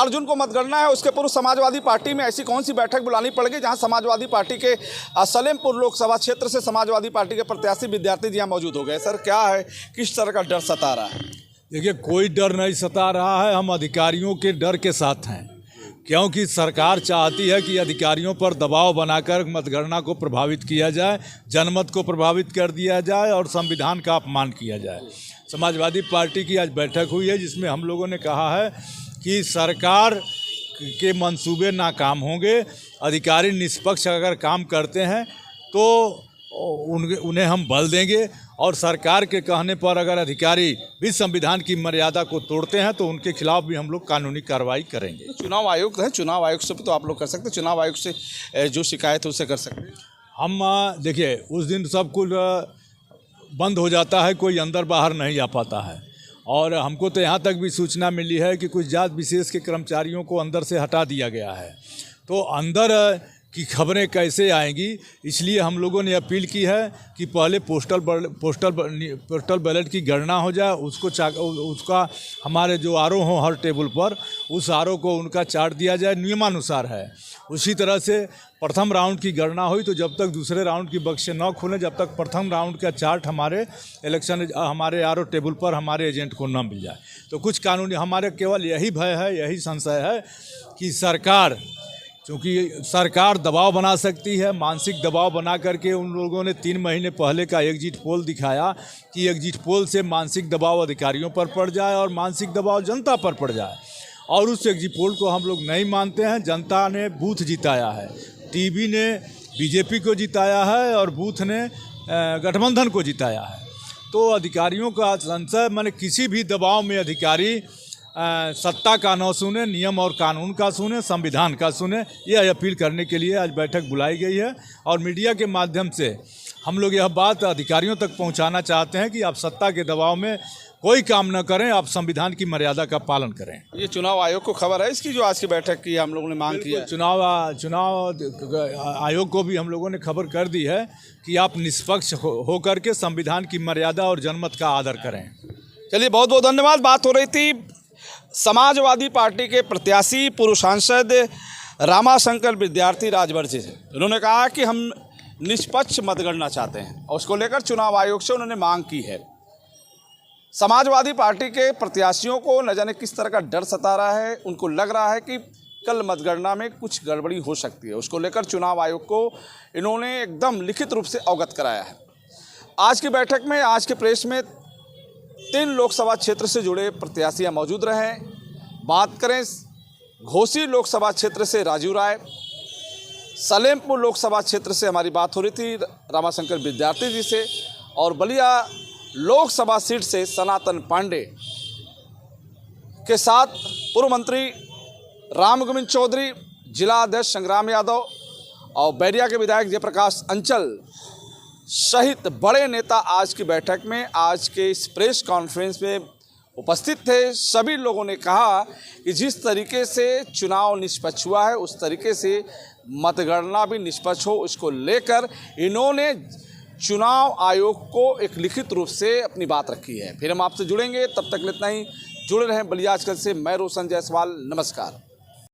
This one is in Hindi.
4 जून को मतगणना है, उसके पूर्व समाजवादी पार्टी में ऐसी कौन सी बैठक बुलानी पड़ गई जहां समाजवादी पार्टी के सलेमपुर लोकसभा क्षेत्र से समाजवादी पार्टी के प्रत्याशी विद्यार्थी जी यहाँ मौजूद हो गए। सर, क्या है, किस तरह का डर सता रहा है? देखिए, कोई डर नहीं सता रहा है। हम अधिकारियों के डर के साथ हैं, क्योंकि सरकार चाहती है कि अधिकारियों पर दबाव बनाकर मतगणना को प्रभावित किया जाए, जनमत को प्रभावित कर दिया जाए और संविधान का अपमान किया जाए। समाजवादी पार्टी की आज बैठक हुई है, जिसमें हम लोगों ने कहा है कि सरकार के मंसूबे नाकाम होंगे। अधिकारी निष्पक्ष अगर काम करते हैं तो उन्हें हम बल देंगे, और सरकार के कहने पर अगर अधिकारी भी संविधान की मर्यादा को तोड़ते हैं तो उनके खिलाफ भी हम लोग कानूनी कार्रवाई करेंगे। चुनाव आयोग है, चुनाव आयोग से तो आप लोग कर सकते हैं, चुनाव आयोग से जो शिकायत है उससे कर सकते हैं। हम देखिए, उस दिन सब कुछ बंद हो जाता है, कोई अंदर बाहर नहीं आ पाता है, और हमको तो यहाँ तक भी सूचना मिली है कि कुछ जात विशेष के कर्मचारियों को अंदर से हटा दिया गया है। तो अंदर की खबरें कैसे आएंगी, इसलिए हम लोगों ने अपील की है कि पहले पोस्टल बैलेट की गणना हो जाए, उसका हमारे जो आर ओ हों हर टेबल पर, उस आर ओ को उनका चार्ट दिया जाए, नियमानुसार है। उसी तरह से प्रथम राउंड की गणना हुई तो जब तक दूसरे राउंड की बक्से न खुलें, जब तक प्रथम राउंड का चार्ट हमारे हमारे आर ओ टेबल पर हमारे एजेंट को न मिल जाए। तो कुछ कानूनी हमारे केवल यही भय है, यही संशय है कि सरकार, चूँकि सरकार दबाव बना सकती है, मानसिक दबाव बना करके उन लोगों ने 3 महीने पहले का एग्जिट पोल दिखाया कि एग्जिट पोल से मानसिक दबाव अधिकारियों पर पड़ जाए और मानसिक दबाव जनता पर पड़ जाए, और उस एग्जिट पोल को हम लोग नहीं मानते हैं। जनता ने बूथ जिताया है, टीवी ने बीजेपी को जिताया है और बूथ ने गठबंधन को जिताया है। तो अधिकारियों का संशय, माने किसी भी दबाव में अधिकारी सत्ता का न सुने, नियम और कानून का सुने, संविधान का सुने, यह अपील करने के लिए आज बैठक बुलाई गई है। और मीडिया के माध्यम से हम लोग यह बात अधिकारियों तक पहुंचाना चाहते हैं कि आप सत्ता के दबाव में कोई काम न करें, आप संविधान की मर्यादा का पालन करें। ये चुनाव आयोग को खबर है इसकी, जो आज की बैठक की हम लोगों ने मांग की है? चुनाव आयोग को भी हम लोगों ने खबर कर दी है कि आप निष्पक्ष होकर के संविधान की मर्यादा और जनमत का आदर करें। चलिए, बहुत बहुत धन्यवाद। बात हो रही थी समाजवादी पार्टी के प्रत्याशी पूर्व सांसद रामाशंकर विद्यार्थी राजवर्षी से। उन्होंने कहा कि हम निष्पक्ष मतगणना चाहते हैं और उसको लेकर चुनाव आयोग से उन्होंने मांग की है। समाजवादी पार्टी के प्रत्याशियों को न जाने किस तरह का डर सता रहा है, उनको लग रहा है कि कल मतगणना में कुछ गड़बड़ी हो सकती है। उसको लेकर चुनाव आयोग को इन्होंने एकदम लिखित रूप से अवगत कराया है। आज की बैठक में, आज के प्रेस में 3 लोकसभा क्षेत्र से जुड़े प्रत्याशी मौजूद रहे। बात करें घोसी लोकसभा क्षेत्र से राजू राय, सलेमपुर लोकसभा क्षेत्र से हमारी बात हो रही थी रामाशंकर विद्यार्थी जी से, और बलिया लोकसभा सीट से सनातन पांडे के साथ पूर्व मंत्री रामगोविंद चौधरी, जिला अध्यक्ष संग्राम यादव और बैरिया के विधायक जयप्रकाश अंचल सहित बड़े नेता आज की बैठक में, आज के इस प्रेस कॉन्फ्रेंस में उपस्थित थे। सभी लोगों ने कहा कि जिस तरीके से चुनाव निष्पक्ष हुआ है उस तरीके से मतगणना भी निष्पक्ष हो, उसको लेकर इन्होंने चुनाव आयोग को एक लिखित रूप से अपनी बात रखी है। फिर हम आपसे जुड़ेंगे, तब तक इतना ही। जुड़े रहें बलिया आजकल से। मैं रोशन जायसवाल, नमस्कार।